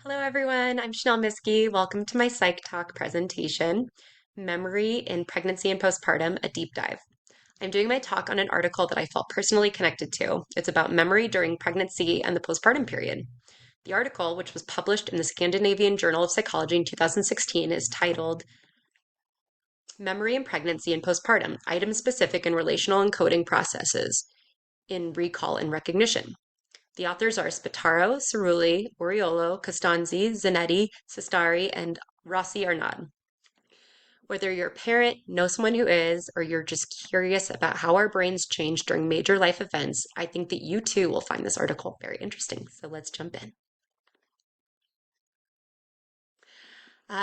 Hello, everyone. I'm Chanel Micsky. Welcome to my Psych Talk presentation, Memory in Pregnancy and Postpartum, a Deep Dive. I'm doing my talk on an article that I felt personally connected to. It's about memory during pregnancy and the postpartum period. The article, which was published in the Scandinavian Journal of Psychology in 2016, is titled Memory in Pregnancy and Postpartum, Item-Specific and Relational Encoding Processes in Recall and Recognition. The authors are Spataro, Cerulli, Oriolo, Costanzi, Zanetti, Sestari, and Rossi Arnaud. Whether you're a parent, know someone who is, or you're just curious about how our brains change during major life events, I think that you too will find this article very interesting. So let's jump in.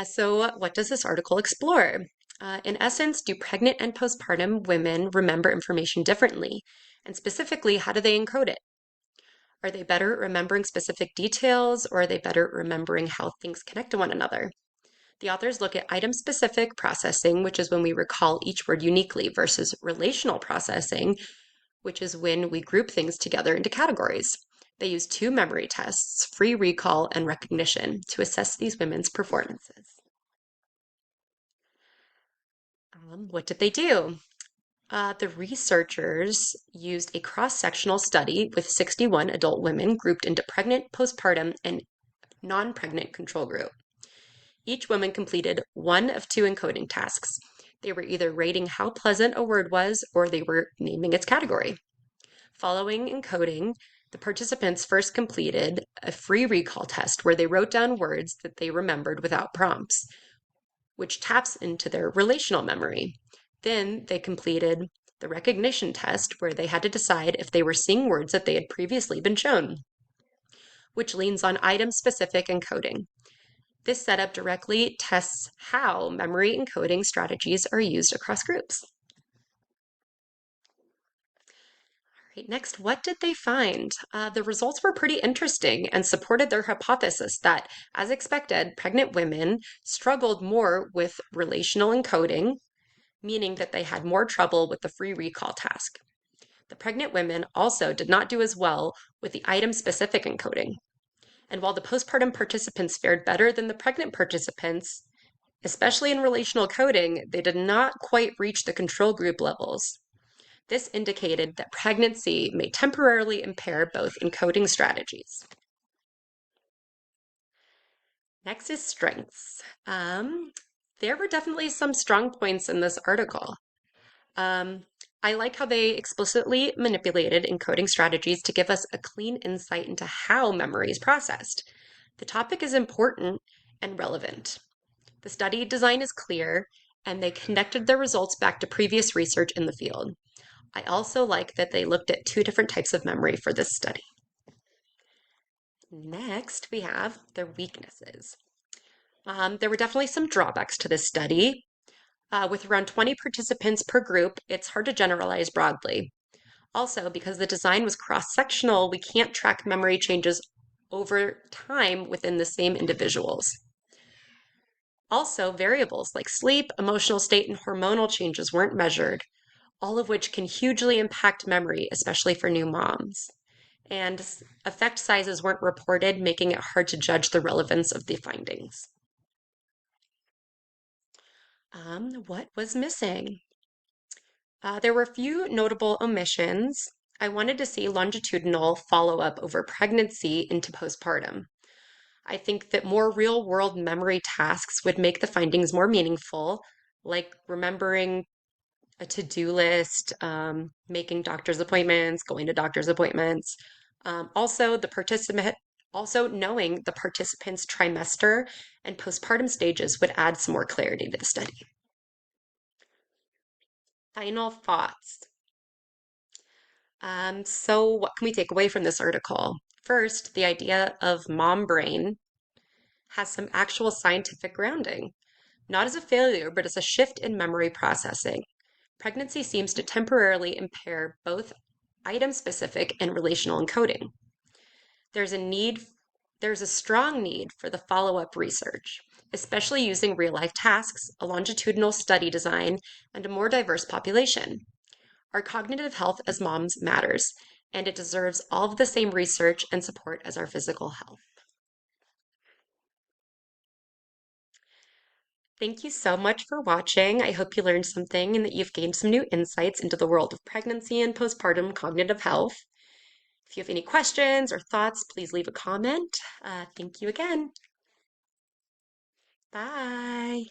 So what does this article explore? In essence, do pregnant and postpartum women remember information differently? And specifically, how do they encode it? Are they better at remembering specific details, or are they better at remembering how things connect to one another? The authors look at item-specific processing, which is when we recall each word uniquely, versus relational processing, which is when we group things together into categories. They use two memory tests, free recall and recognition, to assess these women's performances. What did they do? The researchers used a cross-sectional study with 61 adult women grouped into pregnant, postpartum, and non-pregnant control group. Each woman completed one of two encoding tasks. They were either rating how pleasant a word was or they were naming its category. Following encoding, the participants first completed a free recall test where they wrote down words that they remembered without prompts, which taps into their relational memory. Then they completed the recognition test where they had to decide if they were seeing words that they had previously been shown, which leans on item-specific encoding. This setup directly tests how memory encoding strategies are used across groups. All right, next, what did they find? The results were pretty interesting and supported their hypothesis that, as expected, pregnant women struggled more with relational encoding, meaning that they had more trouble with the free recall task. The pregnant women also did not do as well with the item-specific encoding. And while the postpartum participants fared better than the pregnant participants, especially in relational coding, they did not quite reach the control group levels. This indicated that pregnancy may temporarily impair both encoding strategies. Next is strengths. There were definitely some strong points in this article. I like how they explicitly manipulated encoding strategies to give us a clean insight into how memory is processed. The topic is important and relevant. The study design is clear, and they connected their results back to previous research in the field. I also like that they looked at two different types of memory for this study. Next, we have their weaknesses. There were definitely some drawbacks to this study. With around 20 participants per group, it's hard to generalize broadly. Also, because the design was cross-sectional, we can't track memory changes over time within the same individuals. Also, variables like sleep, emotional state, and hormonal changes weren't measured, all of which can hugely impact memory, especially for new moms. And effect sizes weren't reported, making it hard to judge the relevance of the findings. What was missing? There were a few notable omissions. I wanted to see longitudinal follow-up over pregnancy into postpartum. I think that more real-world memory tasks would make the findings more meaningful, like remembering a to-do list, making doctor's appointments, going to doctor's appointments. Also knowing the participants' trimester and postpartum stages would add some more clarity to the study. Final thoughts. So what can we take away from this article? First, the idea of mom brain has some actual scientific grounding, not as a failure, but as a shift in memory processing. Pregnancy seems to temporarily impair both item-specific and relational encoding. There's a strong need for the follow-up research, especially using real-life tasks, a longitudinal study design, and a more diverse population. Our cognitive health as moms matters, and it deserves all of the same research and support as our physical health. Thank you so much for watching. I hope you learned something and that you've gained some new insights into the world of pregnancy and postpartum cognitive health. If you have any questions or thoughts, please leave a comment. Thank you again. Bye.